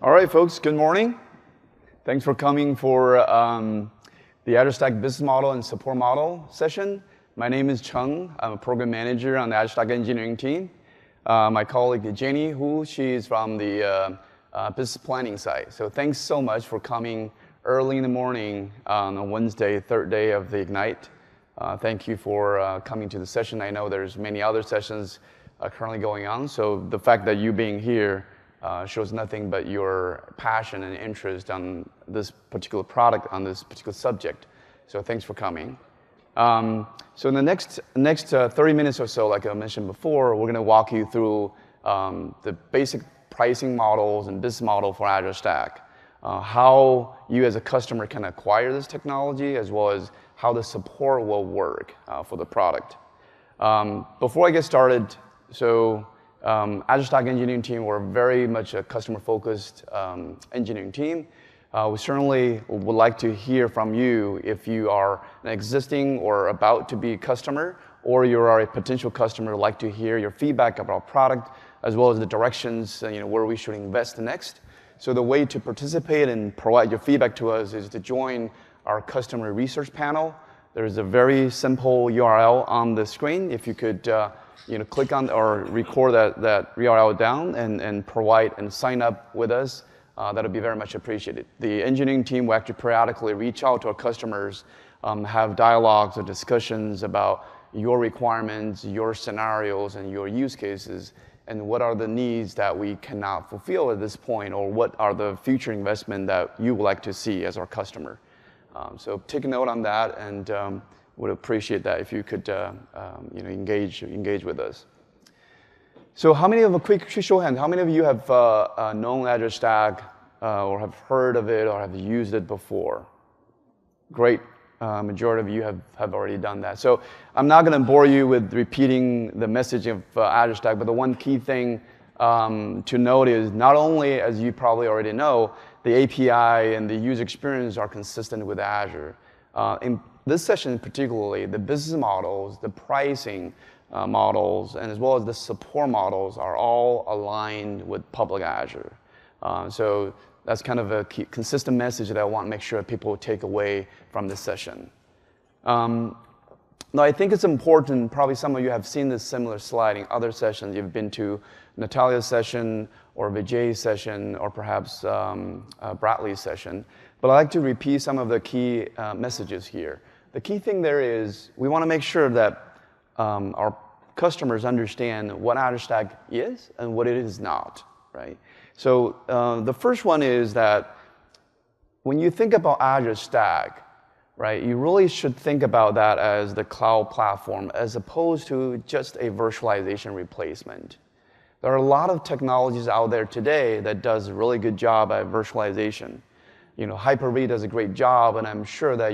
All right, folks, good morning. Thanks for coming for the Azure Stack Business Model and Support Model session. My name is Chung. I'm a program manager on the Azure Stack engineering team. My colleague Jenny Hu, she's from the business planning side. So thanks so much for coming early in the morning on a Wednesday, third day of the Ignite. Thank you for coming to the session. I know there's many other sessions currently going on, so the fact that you being here shows nothing but your passion and interest on this particular product, on this particular subject. So thanks for coming. So in the next 30 minutes or so, like I mentioned before, we're going to walk you through the basic pricing models and business model for Azure Stack, how you as a customer can acquire this technology, as well as how the support will work for the product. Before I get started, so Azure Stack engineering team, we're very much a customer-focused engineering team. We certainly would like to hear from you if you are an existing or about to be a customer, or you are a potential customer, like to hear your feedback about our product, as well as the directions, where we should invest next. So the way to participate and provide your feedback to us is to join our customer research panel. There's a very simple URL on the screen. If you could click on or record that URL down and provide and sign up with us, that would be very much appreciated. The engineering team will actually periodically reach out to our customers, have dialogues or discussions about your requirements, your scenarios, and your use cases, and what are the needs that we cannot fulfill at this point, or what are the future investment that you would like to see as our customer. So take a note on that, and would appreciate that if you could engage with us. So how many of a quick show of hands, how many of you have known Azure Stack or have heard of it or have used it before? Great. Majority of you have already done that. So I'm not going to bore you with repeating the message of Azure Stack, but the one key thing to note is not only, as you probably already know, the API and the user experience are consistent with Azure. In this session particularly, the business models, the pricing models, and as well as the support models are all aligned with public Azure. So that's kind of a consistent message that I want to make sure people take away from this session. Now, I think it's important, probably some of you have seen this similar slide in other sessions. You've been to Natalia's session or Vijay's session or perhaps Bradley's session. But I'd like to repeat some of the key messages here. The key thing there is we want to make sure that our customers understand what Azure Stack is and what it is not, right? So the first one is that when you think about Azure Stack, right, you really should think about that as the cloud platform as opposed to just a virtualization replacement. There are a lot of technologies out there today that does a really good job at virtualization. Hyper-V does a great job, and I'm sure that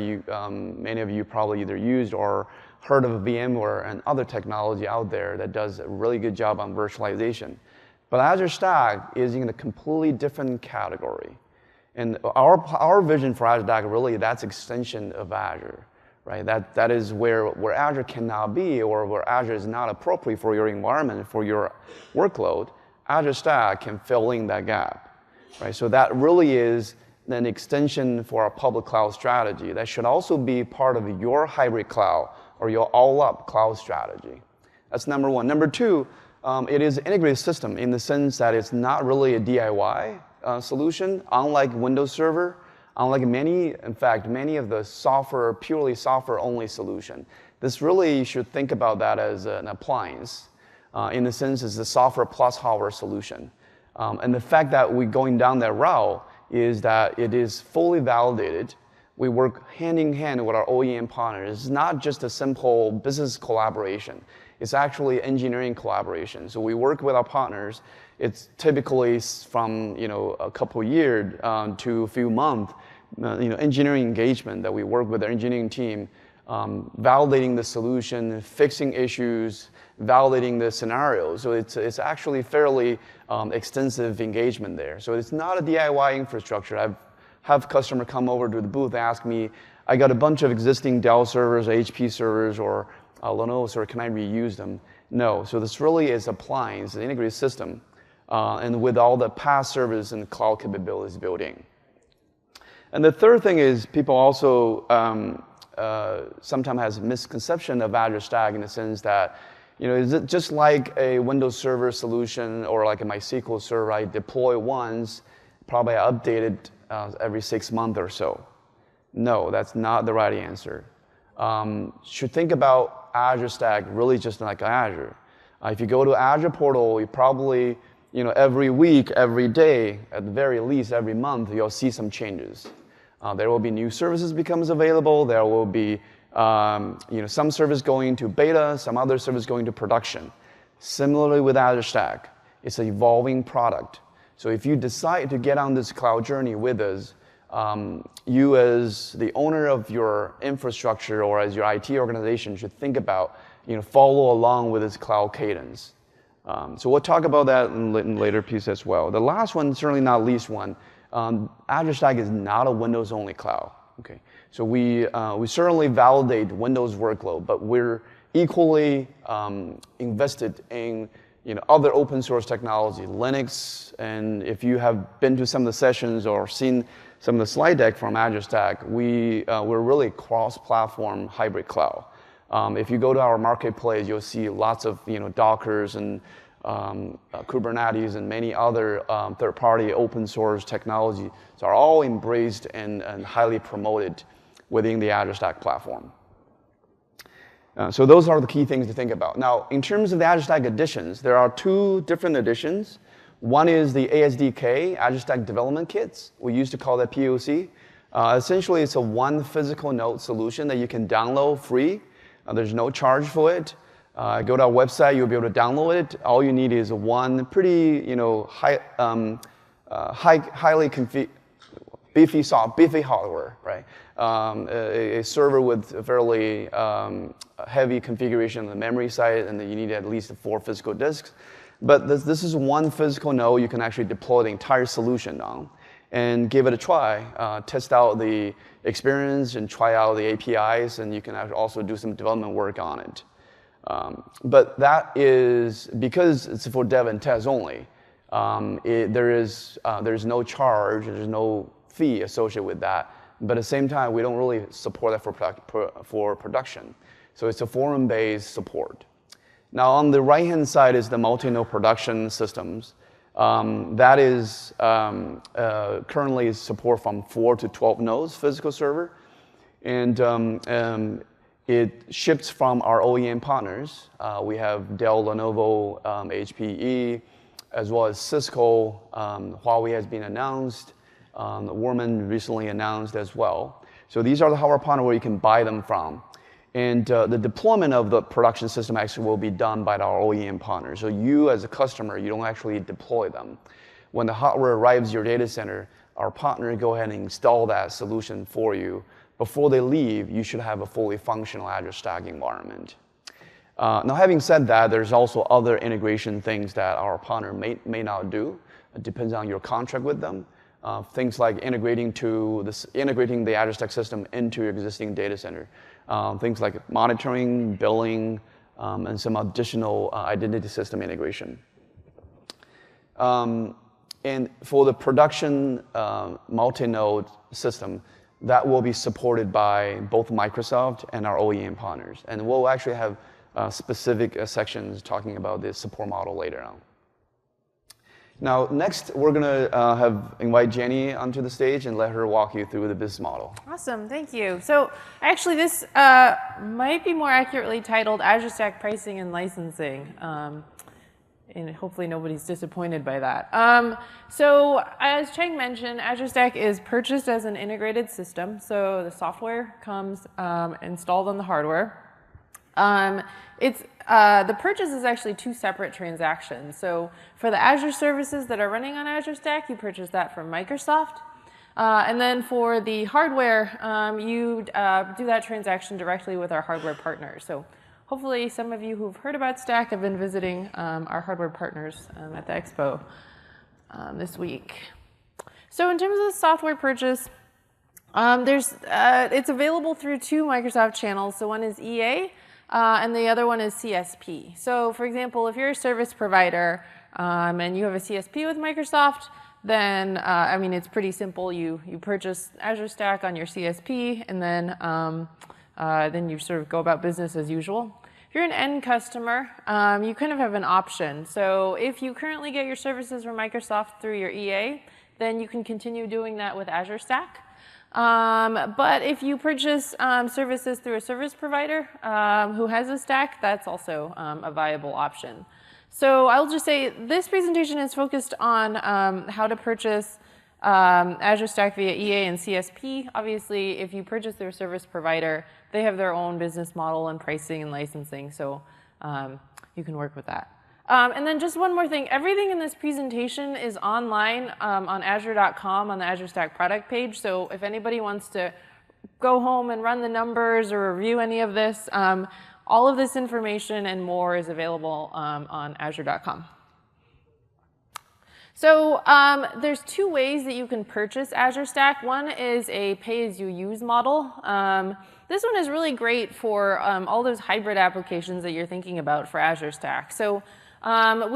many of you probably either used or heard of VMware and other technology out there that does a really good job on virtualization. But Azure Stack is in a completely different category. And our vision for Azure Stack, really, that's extension of Azure, right? That is where Azure cannot be, or where Azure is not appropriate for your environment, for your workload. Azure Stack can fill in that gap, right? So that really is an extension for our public cloud strategy. That should also be part of your hybrid cloud or your all-up cloud strategy. That's number one. Number two, it is an integrated system in the sense that it's not really a DIY solution, unlike Windows Server, unlike many of the purely software-only solution. This really, you should think about that as an appliance. In the sense, it's a software plus hardware solution. And the fact that we're going down that route is that it is fully validated. We work hand in hand with our OEM partners. It's not just a simple business collaboration. It's actually engineering collaboration. So we work with our partners. It's typically from a couple of years to a few months, engineering engagement that we work with our engineering team, validating the solution, fixing issues, validating the scenario. So it's actually fairly extensive engagement there. So it's not a DIY infrastructure. I've have customer come over to the booth and ask me, I got a bunch of existing Dell servers, HP servers, or Lenovo servers, can I reuse them? No. So this really is appliance, an integrated system. and with all the PaaS service and cloud capabilities built in. And the third thing is people also sometimes has a misconception of Azure Stack in the sense that, is it just like a Windows Server solution or like a MySQL server I deploy once, probably I update it every 6 months or so? No, that's not the right answer. Should think about Azure Stack really just like Azure. If you go to Azure portal, you probably, every week, every day, at the very least every month, you'll see some changes. There will be new services becomes available. There will be some service going to beta, some other service going to production. Similarly with Azure Stack, it's an evolving product. So if you decide to get on this cloud journey with us, you as the owner of your infrastructure or as your IT organization should think about, follow along with this cloud cadence. So we'll talk about that in later piece as well. The last one, certainly not least one, Azure Stack is not a Windows-only cloud. Okay, so we certainly validate Windows workload, but we're equally invested in other open source technology, Linux, and if you have been to some of the sessions or seen some of the slide deck from Azure Stack, we're really cross-platform hybrid cloud. If you go to our marketplace, you'll see lots of Dockers and Kubernetes and many other third-party open source technologies are all embraced and highly promoted within the Azure Stack platform. So those are the key things to think about. Now, in terms of the Azure Stack editions, there are 2 different editions. One is the ASDK, Azure Stack Development Kits. We used to call that POC. Essentially, it's a one physical node solution that you can download free. There's no charge for it. Go to our website, you'll be able to download it. All you need is one pretty, highly beefy hardware, right? A server with a fairly heavy configuration on the memory side, and then you need at least 4 physical disks. But this is one physical node you can actually deploy the entire solution on and give it a try. Test out the experience and try out the APIs, and you can also do some development work on it. But that is, because it's for dev and test only, there's no charge, there's no fee associated with that. But at the same time, we don't really support that for production. So it's a forum-based support. Now, on the right-hand side is the multi-node production systems. That is currently support from 4 to 12 nodes physical server. And it ships from our OEM partners. We have Dell, Lenovo, HPE, as well as Cisco. Huawei has been announced. Warman recently announced as well. So these are the hardware partners where you can buy them from. And the deployment of the production system actually will be done by our OEM partners. So you as a customer, you don't actually deploy them. When the hardware arrives at your data center, our partner go ahead and install that solution for you. Before they leave, you should have a fully functional Azure Stack environment. Now, having said that, there's also other integration things that our partner may not do. It depends on your contract with them. Things like integrating the Azure Stack system into your existing data center. Things like monitoring, billing, and some additional identity system integration. And for the production multi-node system, that will be supported by both Microsoft and our OEM partners. And we'll actually have specific sections talking about this support model later on. Now, next, we're going to invite Jenny onto the stage and let her walk you through the business model. Awesome, thank you. So actually, this might be more accurately titled Azure Stack Pricing and Licensing. And hopefully nobody's disappointed by that. So as Cheng mentioned, Azure Stack is purchased as an integrated system. So the software comes installed on the hardware. The purchase is actually 2 separate transactions. So for the Azure services that are running on Azure Stack, you purchase that from Microsoft. And then for the hardware, you do that transaction directly with our hardware partners. So hopefully some of you who've heard about Stack have been visiting our hardware partners at the expo this week. So in terms of the software purchase, it's available through 2 Microsoft channels. So one is EA, and the other one is CSP. So for example, if you're a service provider and you have a CSP with Microsoft, then, I mean, it's pretty simple. You purchase Azure Stack on your CSP, and then you sort of go about business as usual. If you're an end customer, you kind of have an option. So if you currently get your services from Microsoft through your EA, then you can continue doing that with Azure Stack. But if you purchase services through a service provider who has a stack, that's also a viable option. So I'll just say this presentation is focused on how to purchase Azure Stack via EA and CSP. Obviously, if you purchase through a service provider, they have their own business model and pricing and licensing, so you can work with that. And then just one more thing. Everything in this presentation is online on azure.com on the Azure Stack product page. So if anybody wants to go home and run the numbers or review any of this, all of this information and more is available on azure.com. So there's two ways that you can purchase Azure Stack. One is a pay-as-you-use model. This one is really great for all those hybrid applications that you're thinking about for Azure Stack. So what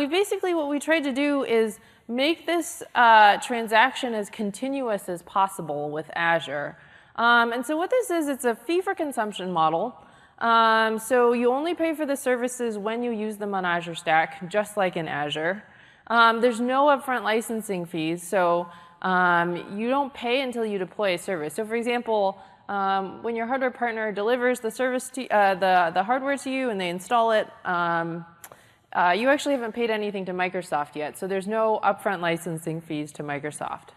we tried to do is make this transaction as continuous as possible with Azure. And so what this is, it's a fee-for-consumption model. So you only pay for the services when you use them on Azure Stack, just like in Azure. There's no upfront licensing fees, so you don't pay until you deploy a service. So for example, when your hardware partner delivers the service to, the hardware to you and they install it, you actually haven't paid anything to Microsoft yet, so there's no upfront licensing fees to Microsoft.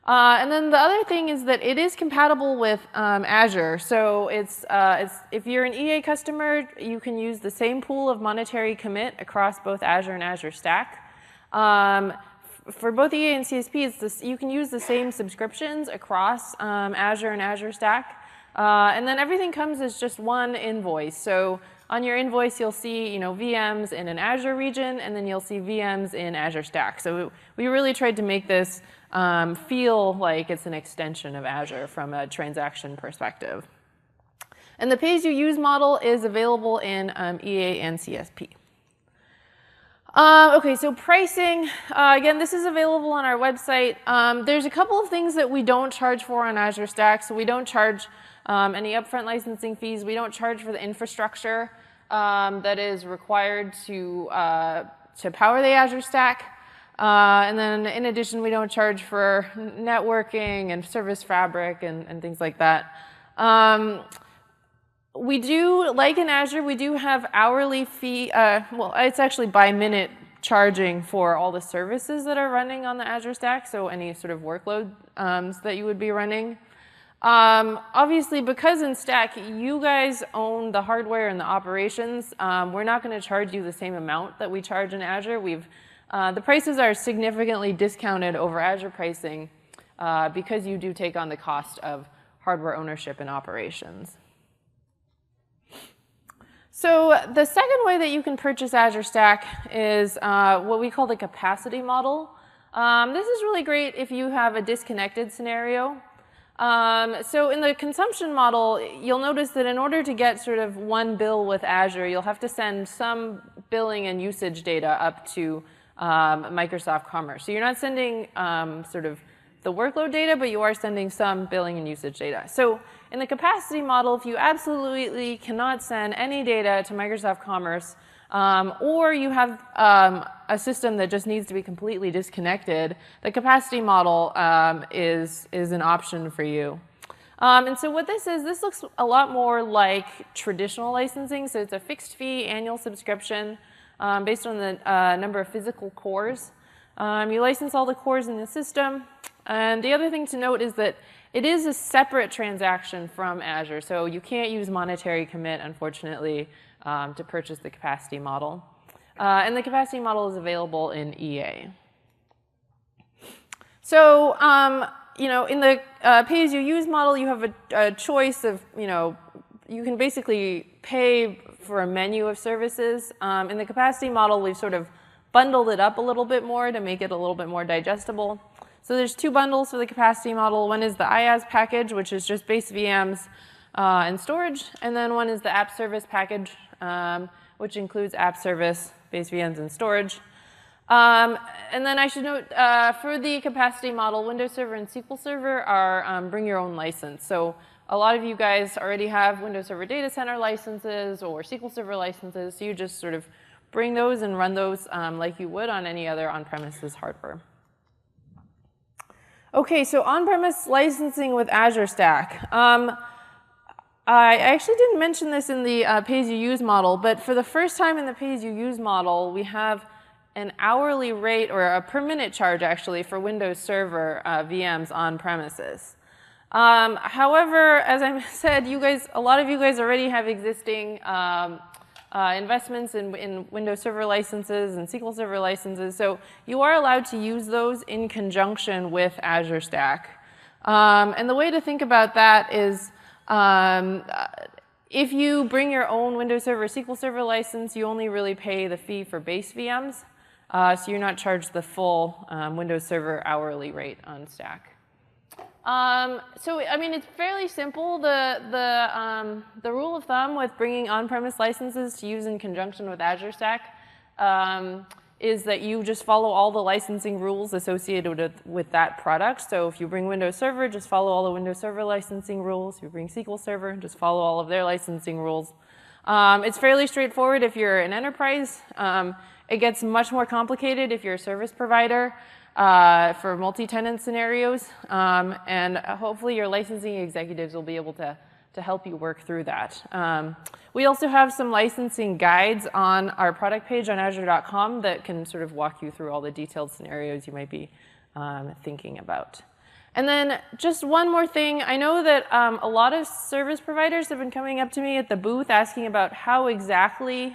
And then the other thing is that it is compatible with Azure. So if you're an EA customer, you can use the same pool of monetary commit across both Azure and Azure Stack. For both EA and CSP, you can use the same subscriptions across Azure and Azure Stack. And then everything comes as just one invoice. So on your invoice, you'll see VMs in an Azure region, and then you'll see VMs in Azure Stack. So we really tried to make this feel like it's an extension of Azure from a transaction perspective. And the pay-as-you-use model is available in EA and CSP. Okay, so pricing, again, this is available on our website. There's a couple of things that we don't charge for on Azure Stack. So we don't charge any upfront licensing fees. We don't charge for the infrastructure that is required to power the Azure Stack. And then in addition, we don't charge for networking and service fabric and things like that. We do, like in Azure, we do have hourly fee, well, it's actually by minute charging for all the services that are running on the Azure Stack, so any sort of workload that you would be running. Obviously, because in Stack, you guys own the hardware and the operations, we're not going to charge you the same amount that we charge in Azure. The prices are significantly discounted over Azure pricing because you do take on the cost of hardware ownership and operations. So the second way that you can purchase Azure Stack is what we call the capacity model. This is really great if you have a disconnected scenario. So in the consumption model, you'll notice that in order to get sort of one bill with Azure, you'll have to send some billing and usage data up to Microsoft Commerce. So you're not sending sort of the workload data, but you are sending some billing and usage data. So in the capacity model, if you absolutely cannot send any data to Microsoft Commerce, or you have a system that just needs to be completely disconnected, the capacity model is an option for you. And so what this looks a lot more like traditional licensing. So it's a fixed fee annual subscription based on the number of physical cores. You license all the cores in the system. And the other thing to note is that it is a separate transaction from Azure. So you can't use monetary commit, unfortunately, to purchase the capacity model. And the capacity model is available in EA. So in the pay-as-you-use model, you have a choice of, you can basically pay for a menu of services. In the capacity model, we've sort of bundled it up a little bit more to make it a little bit more digestible. So there's two bundles for the capacity model. One is the IaaS package, which is just base VMs and storage. And then one is the app service package, which includes app service, base VMs, and storage. And then I should note, for the capacity model, Windows Server and SQL Server are bring your own license. So a lot of you guys already have Windows Server Data Center licenses or SQL Server licenses, so you just sort of bring those and run those like you would on any other on-premises hardware. Okay, so on-premise licensing with Azure Stack. I actually didn't mention this in the pay-as-you-use model, but for the first time in the pay-as-you-use model, we have an hourly rate, or a per minute charge actually, for Windows Server VMs on premises. However, as I said, a lot of you guys already have existing investments in Windows Server licenses and SQL Server licenses, so you are allowed to use those in conjunction with Azure Stack. And the way to think about that is, if you bring your own Windows Server SQL Server license, you only really pay the fee for base VMs. So you're not charged the full Windows Server hourly rate on Stack. So I mean, it's fairly simple. The rule of thumb with bringing on-premise licenses to use in conjunction with Azure Stack is that you just follow all the licensing rules associated with that product. So if you bring Windows Server, just follow all the Windows Server licensing rules. If you bring SQL Server, just follow all of their licensing rules. It's fairly straightforward if you're an enterprise. It gets much more complicated if you're a service provider for multi-tenant scenarios. And hopefully your licensing executives will be able to help you work through that. We also have some licensing guides on our product page on Azure.com that can sort of walk you through all the detailed scenarios you might be thinking about. And then just one more thing. I know that a lot of service providers have been coming up to me at the booth asking about how exactly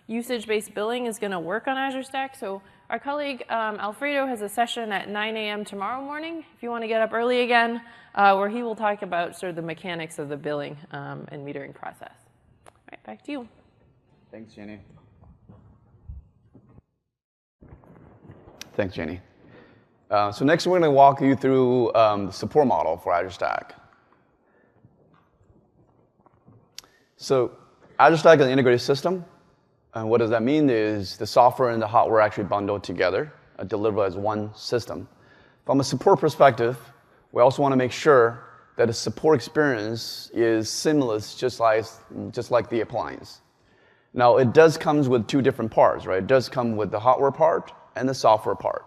usage-based billing is going to work on Azure Stack. So our colleague Alfredo has a session at 9 a.m. tomorrow morning, if you want to get up early again, where he will talk about sort of the mechanics of the billing and metering process. All right, back to you. Thanks, Jenny. Thanks, Jenny. So next we're going to walk you through the support model for Azure Stack. So Azure Stack is an integrated system. And what does that mean is the software and the hardware actually bundled together, delivered as one system. From a support perspective, we also want to make sure that the support experience is seamless, just like the appliance. Now, it does come with two different parts, right? It does come with the hardware part and the software part.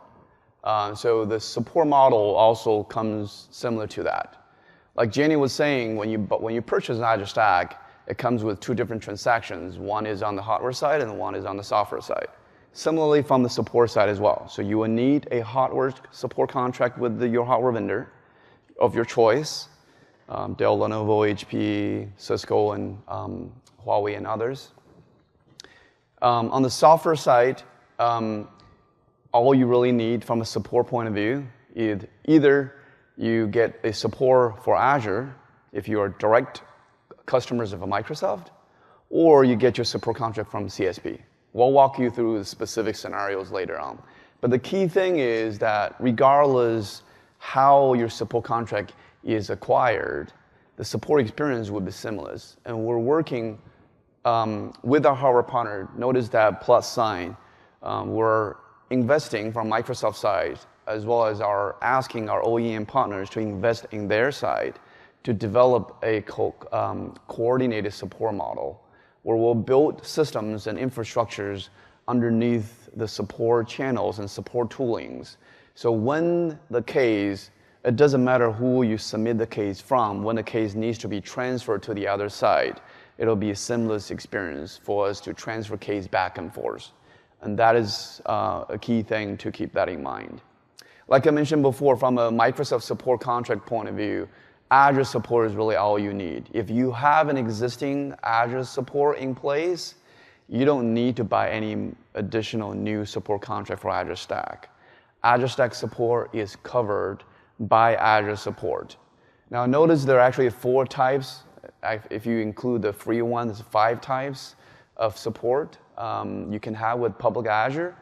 So the support model also comes similar to that. Like Jenny was saying, when you purchase an Azure Stack, it comes with two different transactions. One is on the hardware side and one is on the software side. Similarly from the support side as well. So you will need a hardware support contract with your hardware vendor of your choice, Dell, Lenovo, HP, Cisco, and Huawei and others. On the software side, all you really need from a support point of view is either you get a support for Azure if you are direct customers of a Microsoft, or you get your support contract from CSP. We'll walk you through the specific scenarios later on. But the key thing is that regardless how your support contract is acquired, the support experience will be seamless. And we're working with our hardware partner. Notice that plus sign. We're investing from Microsoft side, as well as asking our OEM partners to invest in their side to develop a coordinated support model where we'll build systems and infrastructures underneath the support channels and support toolings. So when the case, it doesn't matter who you submit the case from, when the case needs to be transferred to the other side, it'll be a seamless experience for us to transfer case back and forth. And that is a key thing to keep that in mind. Like I mentioned before, from a Microsoft support contract point of view, Azure support is really all you need. If you have an existing Azure support in place, you don't need to buy any additional new support contract for Azure Stack. Azure Stack support is covered by Azure support. Now notice there are actually 4 types. If you include the free one, there's 5 types of support you can have with public Azure.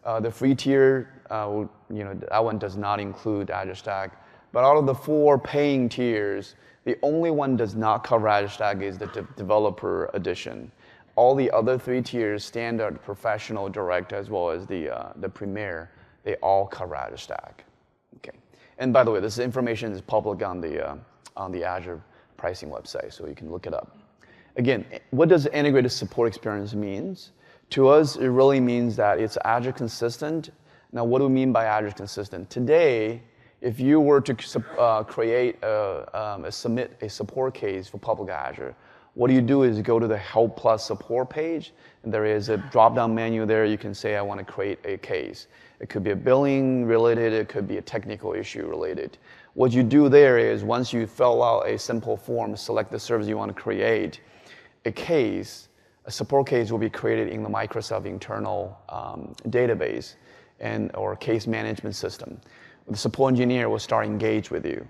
The free tier, that one does not include Azure Stack. But out of the 4 paying tiers, the only one does not cover Azure Stack is the developer edition. all the other 3 tiers, standard, professional, direct, as well as the premier, they all cover Azure Stack. Okay. And by the way, this information is public on the Azure pricing website, so you can look it up. Again, what does integrated support experience means? To us, it really means that it's Azure consistent. Now, what do we mean by Azure consistent? Today, if you were to submit a support case for public Azure, what you do is you go to the Help Plus support page, and there is a drop-down menu there. You can say, I want to create a case. It could be a billing related, it could be a technical issue related. What you do there is once you fill out a simple form, select the service you want to create, a support case will be created in the Microsoft internal database or case management system. The support engineer will start engage with you.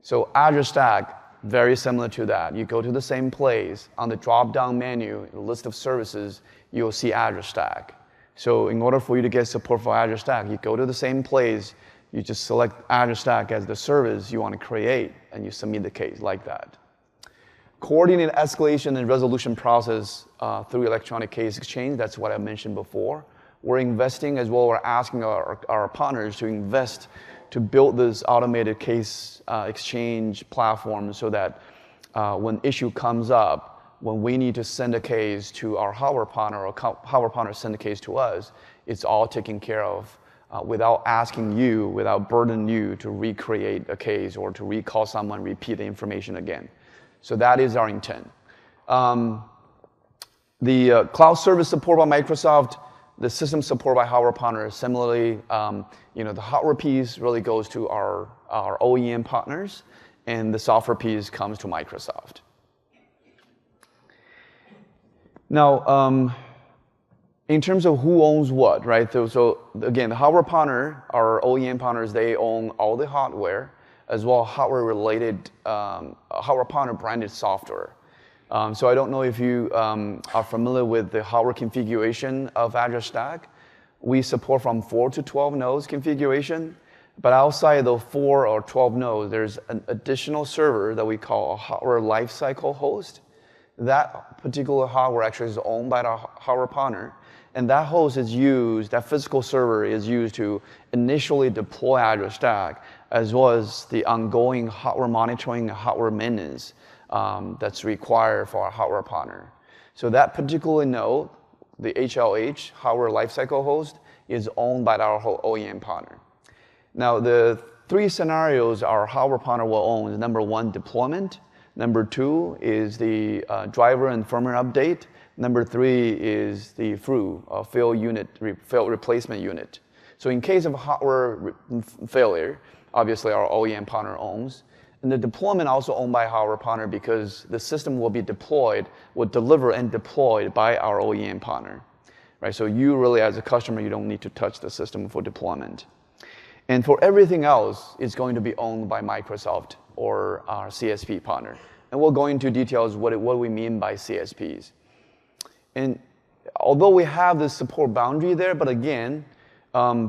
So Azure Stack, very similar to that. You go to the same place. On the drop-down menu, the list of services, you'll see Azure Stack. So in order for you to get support for Azure Stack, you go to the same place, you just select Azure Stack as the service you want to create, and you submit the case like that. Coordinate escalation and resolution process through electronic case exchange, that's what I mentioned before. We're investing as well, we're asking our partners to invest to build this automated case exchange platform so that when issue comes up, when we need to send a case to our hardware partner or hardware partner send a case to us, it's all taken care of without asking you, without burdening you to recreate a case or to recall someone, repeat the information again. So that is our intent. The cloud service support by Microsoft, the system support by hardware partners, similarly, the hardware piece really goes to our OEM partners, and the software piece comes to Microsoft. Now, in terms of who owns what, right? So again, the hardware partner, our OEM partners, they own all the hardware, as well as hardware-related, hardware partner-branded software. So I don't know if you are familiar with the hardware configuration of Azure Stack. We support from 4 to 12 nodes configuration, but outside the 4 or 12 nodes, there's an additional server that we call a hardware lifecycle host. That particular hardware actually is owned by the hardware partner, and that host is used, that physical server is used to initially deploy Azure Stack, as well as the ongoing hardware monitoring and hardware maintenance that's required for our hardware partner. So that particular node, the HLH, hardware lifecycle host, is owned by our OEM partner. Now, the 3 scenarios our hardware partner will own is number 1, deployment. Number 2 is the driver and firmware update. Number 3 is the fail replacement unit. So in case of hardware failure, obviously our OEM partner owns. And the deployment also owned by hardware partner because the system will be deployed, will deliver and deployed by our OEM partner. Right? So you really, as a customer, you don't need to touch the system for deployment. And for everything else, it's going to be owned by Microsoft or our CSP partner. And we'll go into details what we mean by CSPs. And although we have this support boundary there, but again,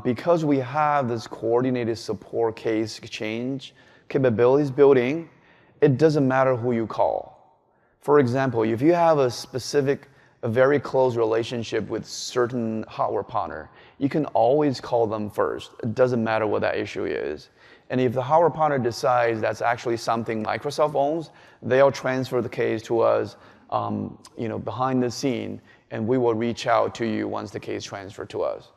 because we have this coordinated support case exchange capabilities building, it doesn't matter who you call. For example, if you have a very close relationship with certain hardware partner, you can always call them first. It doesn't matter what that issue is. And if the hardware partner decides that's actually something Microsoft owns, they'll transfer the case to us behind the scene, and we will reach out to you once the case transferred to us.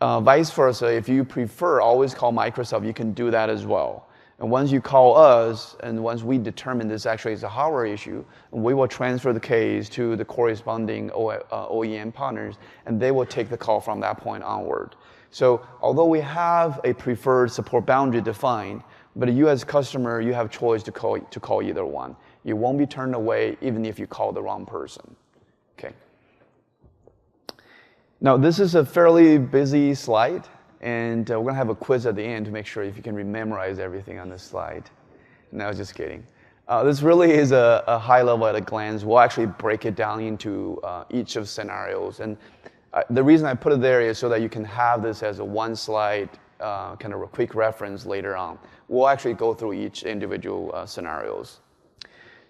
Vice versa, if you prefer always call Microsoft, you can do that as well. And once you call us, and once we determine this actually is a hardware issue, we will transfer the case to the corresponding OEM partners, and they will take the call from that point onward. So although we have a preferred support boundary defined, but you as a customer, you have choice to call either one. You won't be turned away even if you call the wrong person. Okay. Now this is a fairly busy slide. And we're going to have a quiz at the end to make sure if you can memorize everything on this slide. No, just kidding. This really is a high level at a glance. We'll actually break it down into each of the scenarios. And the reason I put it there is so that you can have this as a one slide kind of a quick reference later on. We'll actually go through each individual scenarios.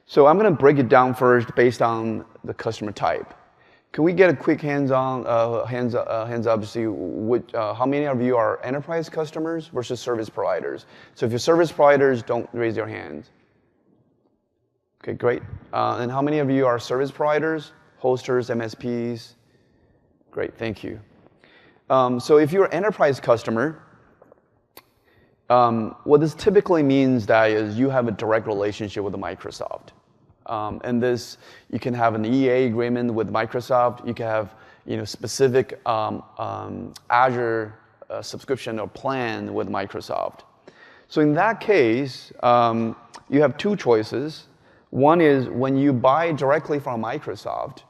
So I'm going to break it down first based on the customer type. Can we get a quick hands up to see how many of you are enterprise customers versus service providers? So if you're service providers, don't raise your hands. Okay, great. And how many of you are service providers, hosters, MSPs? Great, thank you. So if you're an enterprise customer, what this typically means that is you have a direct relationship with Microsoft. And this, you can have an EA agreement with Microsoft. You can have specific Azure subscription or plan with Microsoft. So in that case, you have two choices. One is when you buy directly from Microsoft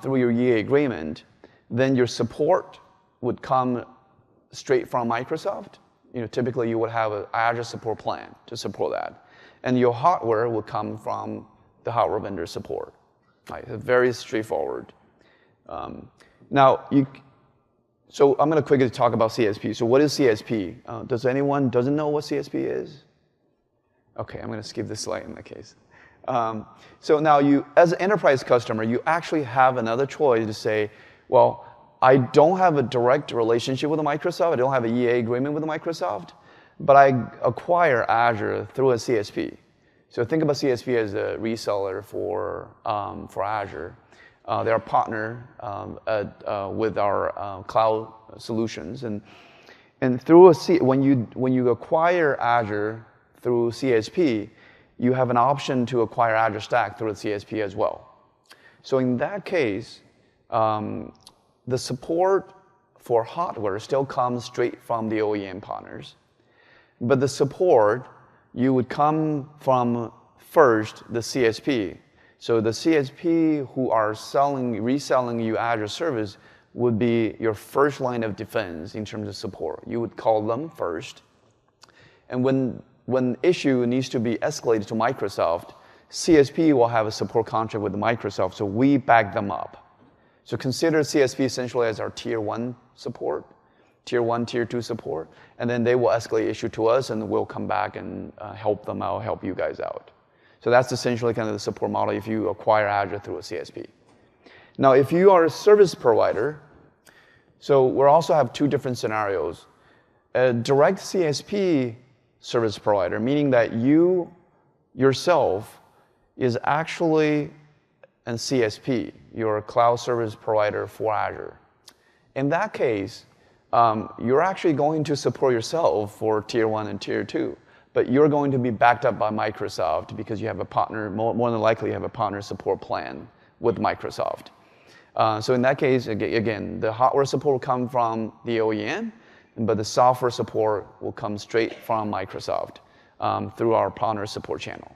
through your EA agreement, then your support would come straight from Microsoft. Typically you would have an Azure support plan to support that. And your hardware will come from the hardware vendor support. Right? It's very straightforward. So I'm going to quickly talk about CSP. So what is CSP? Does anyone doesn't know what CSP is? Okay, I'm going to skip this slide in that case. So now you, as an enterprise customer, you actually have another choice to say, well, I don't have a direct relationship with Microsoft. I don't have an EA agreement with Microsoft, but I acquire Azure through a CSP. So think about CSP as a reseller for Azure. They're a partner with our cloud solutions, and through when you acquire Azure through CSP, you have an option to acquire Azure Stack through the CSP as well. So in that case, the support for hardware still comes straight from the OEM partners, but the support you would come from first the CSP. So the CSP who are reselling you Azure service would be your first line of defense in terms of support. You would call them first, and when issue needs to be escalated to Microsoft, CSP will have a support contract with Microsoft, so we back them up. So consider CSP essentially as our tier 1 support, tier 1, tier 2 support, and then they will escalate issue to us, and we'll come back and help them out, help you guys out. So that's essentially kind of the support model if you acquire Azure through a CSP. Now, if you are a service provider, so we also have two different scenarios. A direct CSP service provider, meaning that you yourself is actually a CSP, you're a cloud service provider for Azure. In that case, you're actually going to support yourself for tier 1 and tier 2, but you're going to be backed up by Microsoft because you have a partner, more than likely you have a partner support plan with Microsoft. So in that case, again, the hardware support will come from the OEM, but the software support will come straight from Microsoft through our partner support channel.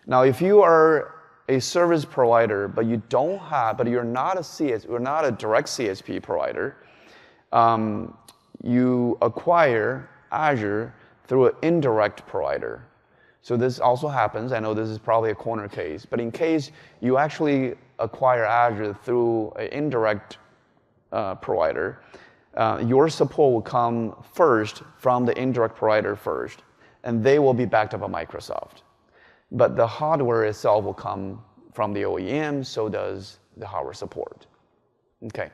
Now, if you are a service provider, but you're not a direct CSP provider, you acquire Azure through an indirect provider. So this also happens. I know this is probably a corner case, but in case you actually acquire Azure through an indirect provider, your support will come first from the indirect provider first, and they will be backed up by Microsoft. But the hardware itself will come from the OEM, so does the hardware support. Okay.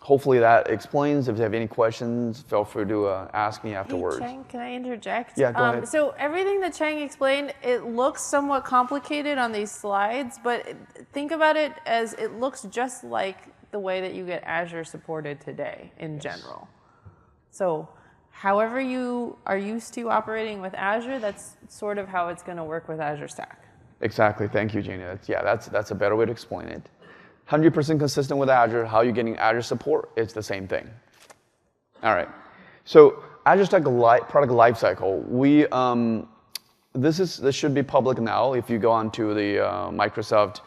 Hopefully that explains. If you have any questions, feel free to ask me afterwards. Hey, Chang, can I interject? Yeah, go ahead. So everything that Chang explained, it looks somewhat complicated on these slides, but think about it as it looks just like the way that you get Azure supported today in general. So however you are used to operating with Azure, that's sort of how it's going to work with Azure Stack. Exactly. Thank you, Gina. That's a better way to explain it. 100% consistent with Azure. How you're getting Azure support, it's the same thing. All right. So Azure Stack product lifecycle. This should be public now. If you go onto the Microsoft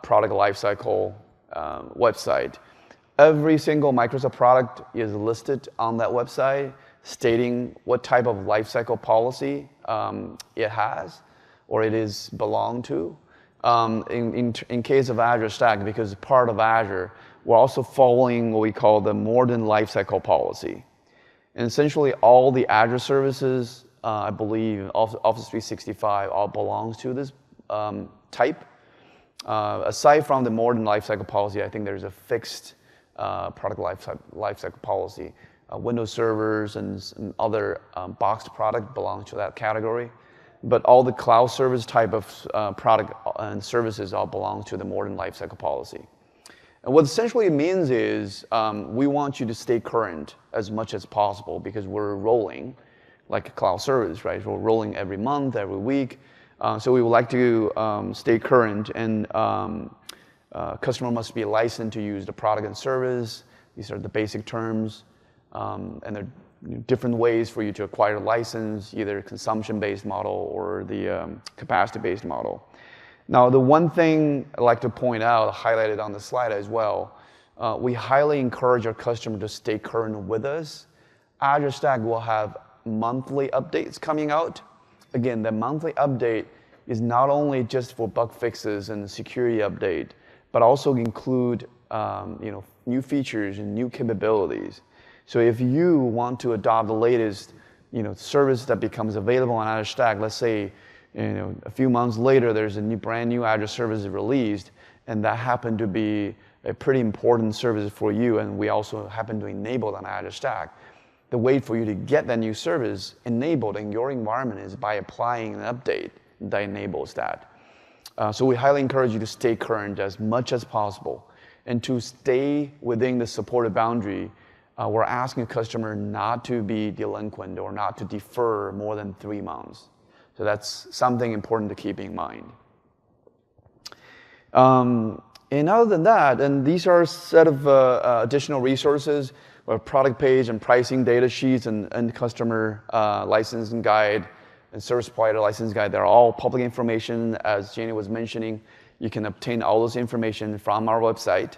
product lifecycle website, every single Microsoft product is listed on that website, stating what type of lifecycle policy it has or it is belong to. In case of Azure Stack, because part of Azure, we're also following what we call the modern lifecycle policy. And essentially, all the Azure services I believe Office 365 all belongs to this type. Aside from the modern lifecycle policy, I think there's a fixed product lifecycle policy. Windows servers and other boxed product belong to that category. But all the cloud service type of product and services all belong to the modern lifecycle policy. And what essentially it means is we want you to stay current as much as possible because we're rolling like a cloud service, right? We're rolling every month, every week. So we would like to stay current, and customer must be licensed to use the product and service. These are the basic terms, and there are different ways for you to acquire a license, either consumption-based model or the capacity-based model. Now, the one thing I'd like to point out, highlighted on the slide as well, we highly encourage our customer to stay current with us. Azure Stack will have monthly updates coming out. Again, the monthly update is not only just for bug fixes and security update, but also include new features and new capabilities. So if you want to adopt the latest service that becomes available on Azure Stack, let's say a few months later there's a brand new Azure service released, and that happened to be a pretty important service for you, and we also happen to enable it on Azure Stack. The way for you to get that new service enabled in your environment is by applying an update that enables that. So we highly encourage you to stay current as much as possible. And to stay within the supported boundary, we're asking a customer not to be delinquent or not to defer more than 3 months. So that's something important to keep in mind. And other than that, and these are a set of additional resources, a product page and pricing data sheets and customer licensing guide and service provider license guide. They're all public information. As Jenny was mentioning, you can obtain all this information from our website.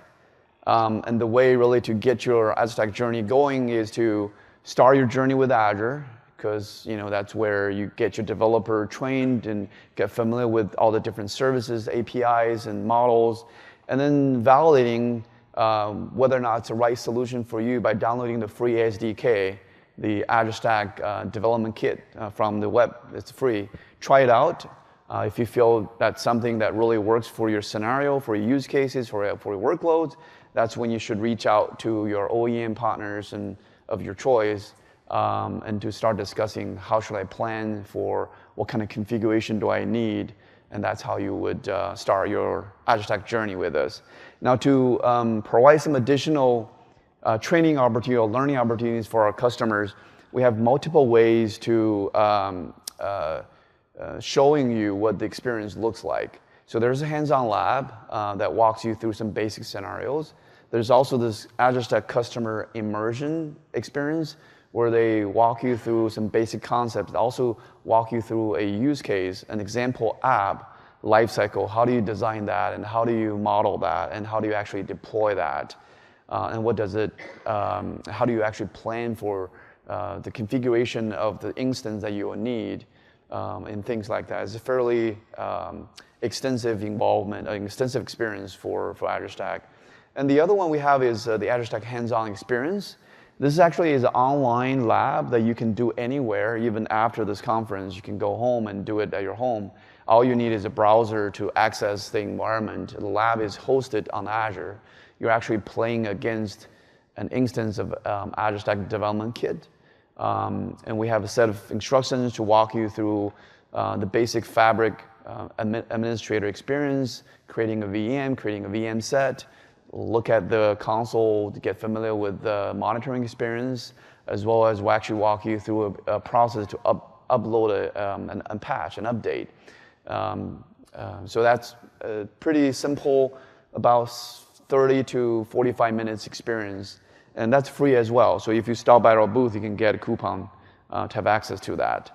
And the way really to get your Azure Stack journey going is to start your journey with Azure, because that's where you get your developer trained and get familiar with all the different services, APIs, and models, and then validating whether or not it's the right solution for you by downloading the free SDK, the Azure Stack development kit from the web. It's free. Try it out. If you feel that's something that really works for your scenario, for your use cases, for your workloads, that's when you should reach out to your OEM partners and of your choice and to start discussing how should I plan for what kind of configuration do I need, and that's how you would start your Azure Stack journey with us. Now, to provide some additional training opportunity or learning opportunities for our customers, we have multiple ways to showing you what the experience looks like. So there's a hands-on lab that walks you through some basic scenarios. There's also this Azure Stack customer immersion experience where they walk you through some basic concepts, also walk you through a use case, an example app lifecycle. How do you design that, and how do you model that, and how do you actually deploy that, and what does it? How do you actually plan for the configuration of the instance that you will need, and things like that? It's a fairly extensive involvement, an extensive experience for Azure Stack. And the other one we have is the Azure Stack hands-on experience. This actually is an online lab that you can do anywhere, even after this conference. You can go home and do it at your home. All you need is a browser to access the environment. The lab is hosted on Azure. You're actually playing against an instance of Azure Stack Development Kit. And we have a set of instructions to walk you through the basic Fabric administrator experience, creating a VM set, look at the console to get familiar with the monitoring experience, as well as we'll actually walk you through a process to upload and patch and update. So that's a pretty simple, about 30 to 45 minutes experience, and that's free as well. So if you stop by our booth, you can get a coupon to have access to that.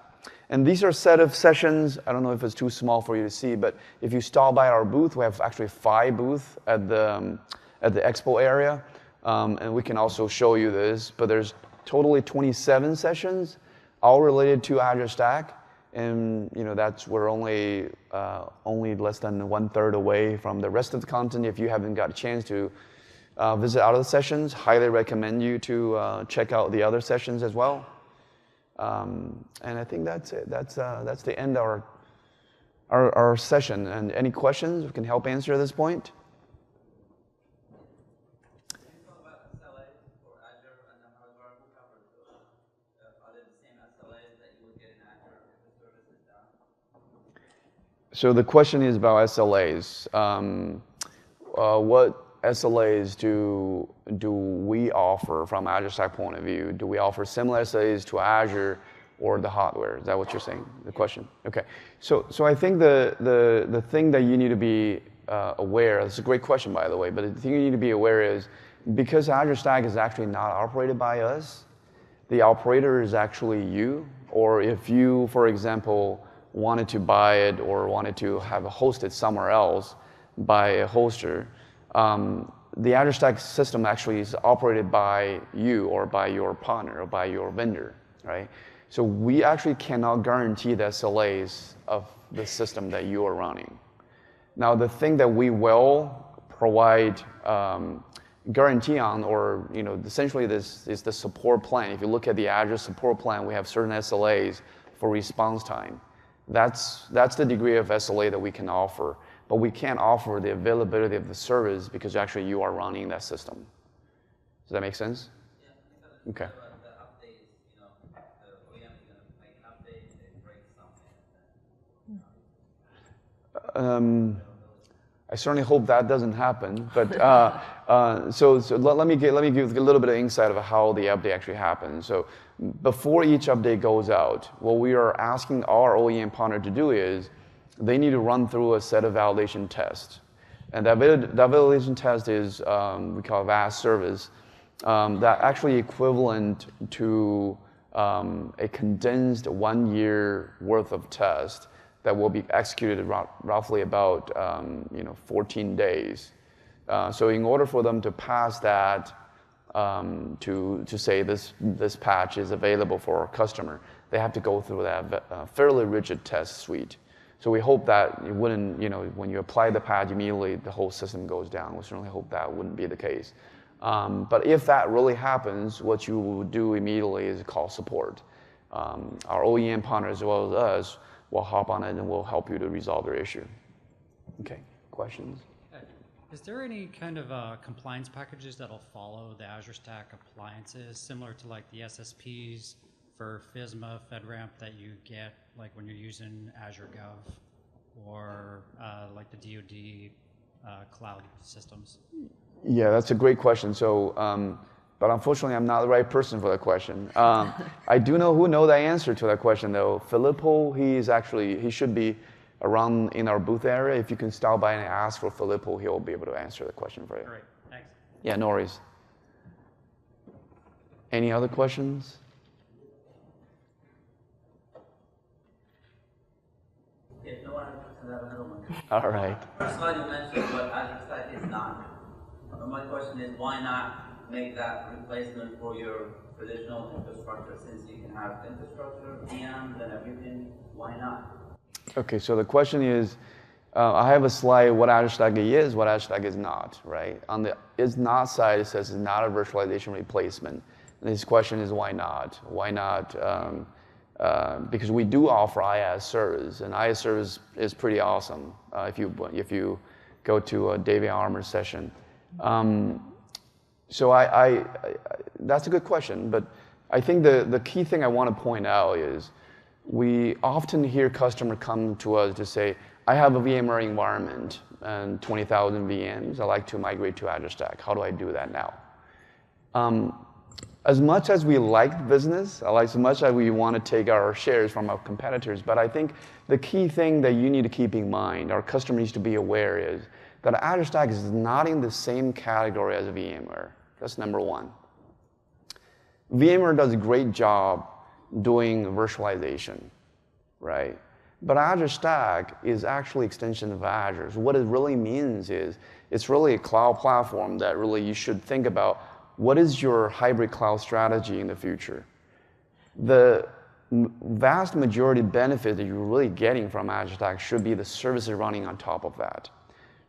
And these are a set of sessions. I don't know if it's too small for you to see, but if you stop by our booth, we have actually 5 booths at the expo area, and we can also show you this. But there's totally 27 sessions, all related to Azure Stack, and we're only less than 1/3 away from the rest of the content. If you haven't got a chance to visit other sessions, highly recommend you to check out the other sessions as well. And I think that's it. That's the end of our session. And any questions we can help answer at this point? So the question is about SLAs. What SLAs do we offer from Azure Stack point of view? Do we offer similar SLAs to Azure or the hardware? Is that what you're saying? The question. Okay. So I think the thing that you need to be aware. It's a great question, by the way. But the thing you need to be aware is because Azure Stack is actually not operated by us, the operator is actually you. Or if you, for example, wanted to buy it or wanted to have it hosted somewhere else by a hoster, the Azure Stack system actually is operated by you or by your partner or by your vendor, right? So we actually cannot guarantee the SLAs of the system that you are running. Now, the thing that we will provide guarantee on, or essentially this is the support plan. If you look at the Azure support plan, we have certain SLAs for response time. That's the degree of SLA that we can offer, but we can't offer the availability of the service because actually you are running that system. Does that make sense? Yeah. Okay. The updates, the OEM is going to make an update, it breaks something. I certainly hope that doesn't happen. But so let me give a little bit of insight of how the update actually happens. So before each update goes out, what we are asking our OEM partner to do is they need to run through a set of validation tests. And that validation test is we call a VAS service that actually equivalent to a condensed 1 year worth of test that will be executed roughly about 14 days. So in order for them to pass that, to say this patch is available for our customer, they have to go through that fairly rigid test suite. So we hope that it wouldn't, when you apply the patch immediately, the whole system goes down. We certainly hope that wouldn't be the case. But if that really happens, what you will do immediately is call support. Our OEM partner as well as us will hop on it and will help you to resolve their issue. Okay, questions? Is there any kind of compliance packages that'll follow the Azure Stack appliances, similar to like the SSPs for FISMA, FedRAMP that you get like when you're using Azure Gov or like the DoD cloud systems? Yeah, that's a great question. So, but unfortunately, I'm not the right person for that question. I do know who knows the answer to that question, though. Filippo, he should be around in our booth area. If you can stop by and ask for Filippo, he'll be able to answer the question for you. Great, thanks. Yeah, no worries. Any other questions? If no one has another one. All right. First slide you mentioned what Azure Stack is not. My question is, why not make that replacement for your traditional infrastructure? Since you can have infrastructure, VMs, and everything, why not? Okay, so the question is, I have a slide what Azure Stack is, what Azure Stack is not, right? On the is not side, it says it's not a virtualization replacement. And this question is why not? Why not? Because we do offer IaaS service, and IaaS service is pretty awesome if you go to a David Armour's session. So that's a good question, but I think the key thing I want to point out is we often hear customers come to us to say, I have a VMware environment and 20,000 VMs. I like to migrate to Azure Stack. How do I do that now? As much as we like business, as much as we want to take our shares from our competitors, but I think the key thing that you need to keep in mind, our customers need to be aware is that Azure Stack is not in the same category as VMware. That's number one. VMware does a great job doing virtualization, right? But Azure Stack is actually extension of Azure. So what it really means is it's really a cloud platform that really you should think about what is your hybrid cloud strategy in the future. The vast majority benefit that you're really getting from Azure Stack should be the services running on top of that.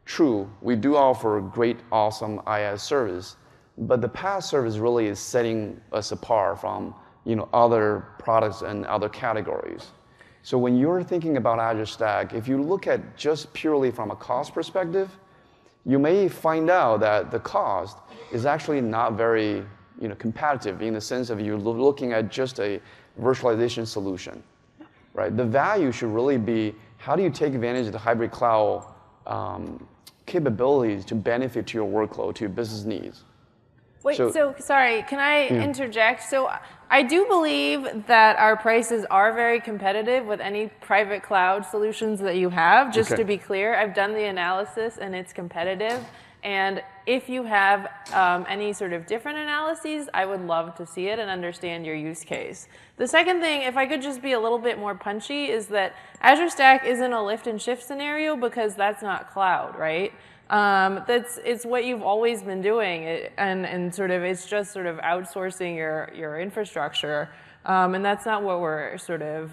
True, we do offer great, awesome IaaS service, but the PaaS service really is setting us apart from other products and other categories. So when you're thinking about Azure Stack, if you look at just purely from a cost perspective, you may find out that the cost is actually not very competitive in the sense of you're looking at just a virtualization solution, right? The value should really be how do you take advantage of the hybrid cloud capabilities to benefit to your workload, to your business needs. Wait, so sorry, can I interject? So I do believe that our prices are very competitive with any private cloud solutions that you have. Just to be clear, I've done the analysis and it's competitive. And if you have any sort of different analyses, I would love to see it and understand your use case. The second thing, if I could just be a little bit more punchy, is that Azure Stack isn't a lift and shift scenario because that's not cloud, right? It's what you've always been doing, and sort of it's just sort of outsourcing your infrastructure, and that's not what we're sort of.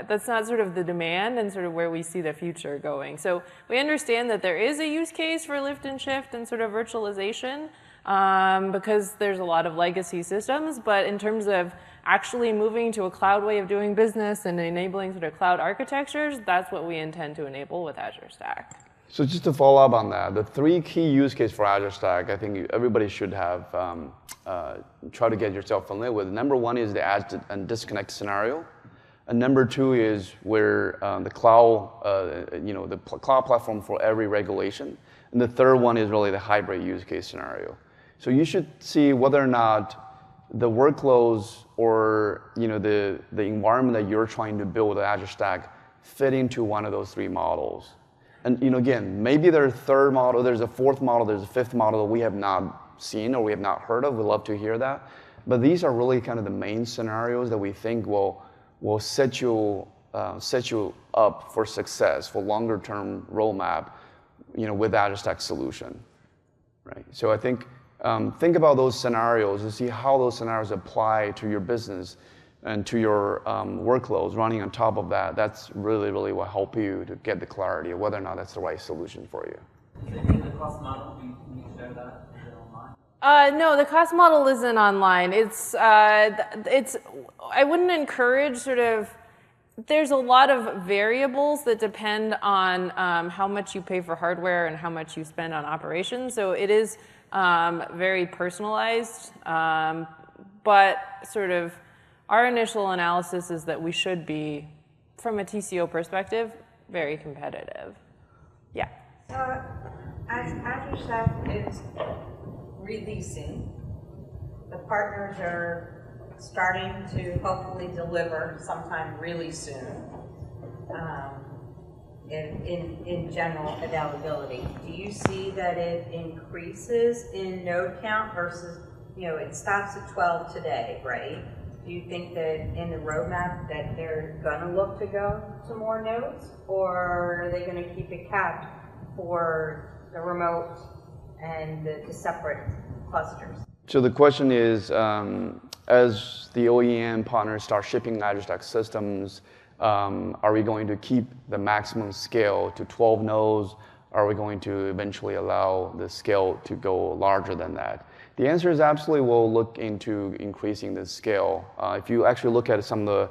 That's not sort of the demand and sort of where we see the future going. So we understand that there is a use case for lift and shift and sort of virtualization because there's a lot of legacy systems. But in terms of actually moving to a cloud way of doing business and enabling sort of cloud architectures, that's what we intend to enable with Azure Stack. So just to follow up on that, the 3 key use cases for Azure Stack, I think everybody should have try to get yourself familiar with. Number 1 is the add and disconnect scenario. And number 2 is where the cloud, the cloud platform for every regulation. And the third one is really the hybrid use case scenario. So you should see whether or not the workloads or the environment that you're trying to build with Azure Stack fit into one of those 3 models. And again, maybe there's a third model, there's a fourth model, there's a fifth model that we have not seen or we have not heard of. We'd love to hear that. But these are really kind of the main scenarios that we think will set you up for success, for longer term roadmap, with Azure Stack solution, right? So I think about those scenarios and see how those scenarios apply to your business and to your workloads running on top of that. That's really, really will help you to get the clarity of whether or not that's the right solution for you. The cost model, can you share that? Is it online? No, the cost model isn't online. I wouldn't encourage sort of, there's a lot of variables that depend on how much you pay for hardware and how much you spend on operations. So it is very personalized, but sort of our initial analysis is that we should be, from a TCO perspective, very competitive. Yeah. As Azure Stack is releasing, the partners are starting to hopefully deliver sometime really soon in general availability. Do you see that it increases in node count versus, it stops at 12 today, right? Do you think that in the roadmap that they're going to look to go to more nodes, or are they going to keep it capped for the remote and the separate clusters? So the question is, as the OEM partners start shipping Azure Stack systems, are we going to keep the maximum scale to 12 nodes? Are we going to eventually allow the scale to go larger than that? The answer is absolutely we'll look into increasing the scale. If you actually look at some of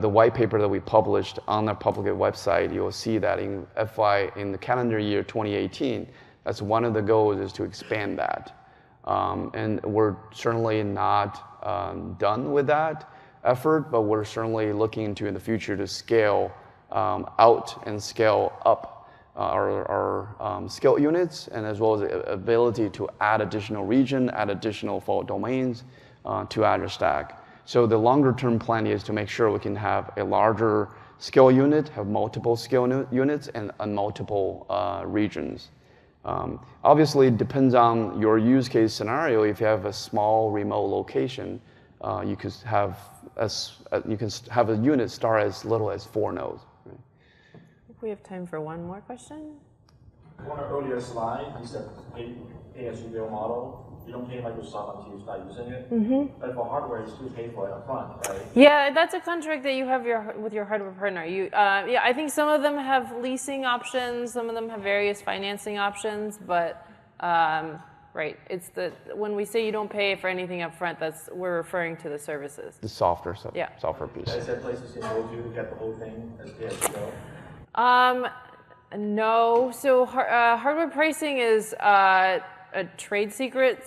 the white paper that we published on our public website, you'll see that in the calendar year 2018, that's one of the goals is to expand that. And we're certainly not done with that effort, but we're certainly looking into in the future to scale out and scale up our scale units, and as well as the ability to add additional region, add additional fault domains to Azure Stack. So the longer term plan is to make sure we can have a larger scale unit, have multiple scale units, and multiple regions. Obviously, it depends on your use case scenario. If you have a small remote location, you can have a unit start as little as 4 nodes. Right? I think we have time for one more question. On an earlier slide, you said pay-as-you-go model. You don't pay Microsoft until you start using it. Mm-hmm. But for hardware, you still pay for it upfront, right? Yeah, that's a contract that you have with your hardware partner. Yeah, I think some of them have leasing options, some of them have various financing options, but right? It's when we say you don't pay for anything up front, we're referring to the services. The software stuff, Yeah. software piece. Is that places you go to get the whole thing as they have to go? No. So hardware pricing is a trade secret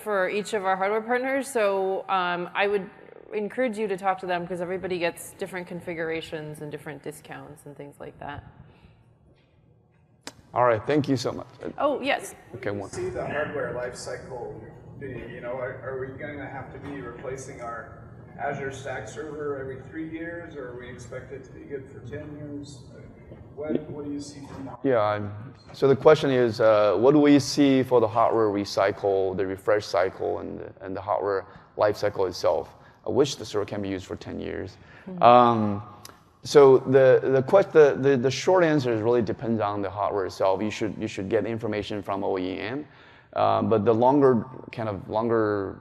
for each of our hardware partners. So I would encourage you to talk to them because everybody gets different configurations and different discounts and things like that. All right, thank you so much. Oh, yes. Okay, one. See the hardware life cycle being, are we going to have to be replacing our Azure Stack server every 3 years, or are we expect it to be good for 10 years? What do you see from that? Yeah, so the question is, what do we see for the hardware recycle, the refresh cycle, and the hardware life cycle itself? I wish the server can be used for 10 years. So the short answer is really depends on the hardware itself. You should get information from OEM, but the longer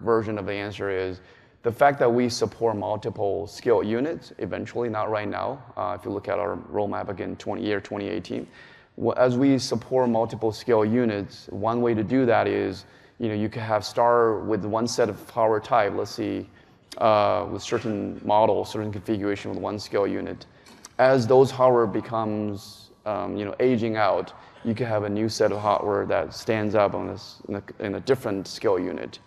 version of the answer is the fact that we support multiple scale units. Eventually, not right now. If you look at our roadmap again, 2018, as we support multiple scale units, one way to do that is you can have start with one set of hardware type. Let's see. With certain models, certain configuration with one scale unit. As those hardware becomes aging out, you can have a new set of hardware that stands up on this in a different scale unit.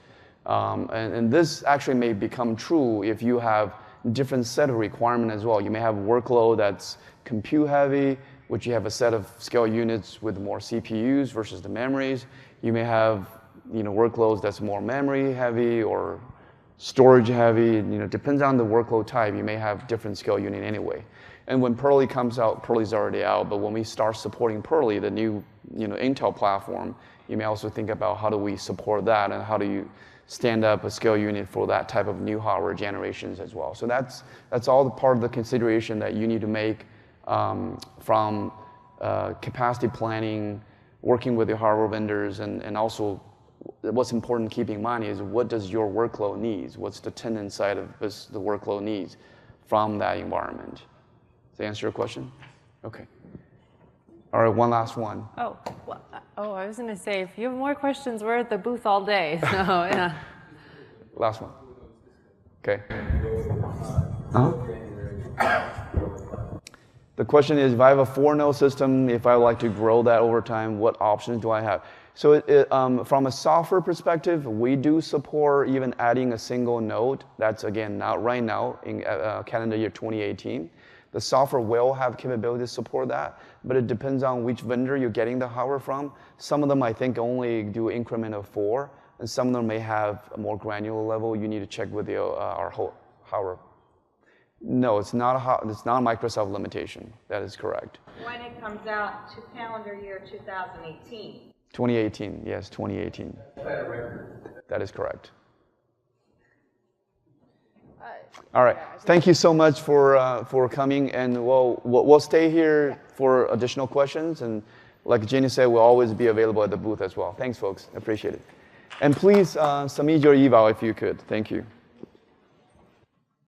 And this actually may become true if you have different set of requirement as well. You may have workload that's compute heavy, which you have a set of scale units with more CPUs versus the memories. You may have workloads that's more memory heavy or storage heavy, depends on the workload type. You may have different scale unit anyway. And when Pearly comes out, Pearly's already out, but when we start supporting Pearly, the new Intel platform, you may also think about how do we support that and how do you stand up a scale unit for that type of new hardware generations as well. So that's all the part of the consideration that you need to make from capacity planning, working with your hardware vendors, and also what's important to keep in mind is what does your workload needs? What's the tenant side of this, the workload needs from that environment? Does that answer your question? Okay. All right, one last one. Oh, well, I was going to say, if you have more questions, we're at the booth all day. So, yeah. Last one. Okay. The question is, if I have a 4-node system, if I would like to grow that over time, what options do I have? So from a software perspective, we do support even adding a single node. That's, again, not right now in calendar year 2018. The software will have capability to support that, but it depends on which vendor you're getting the hardware from. Some of them, I think, only do increment of 4, and some of them may have a more granular level. You need to check with our whole hardware. No, it's not a Microsoft limitation. That is correct. When it comes out to calendar year 2018. 2018, yes, 2018. That is correct. All right, thank you so much for coming, and we'll stay here for additional questions, and like Jenny said, we'll always be available at the booth as well. Thanks, folks, appreciate it. And please submit your eval if you could. Thank you.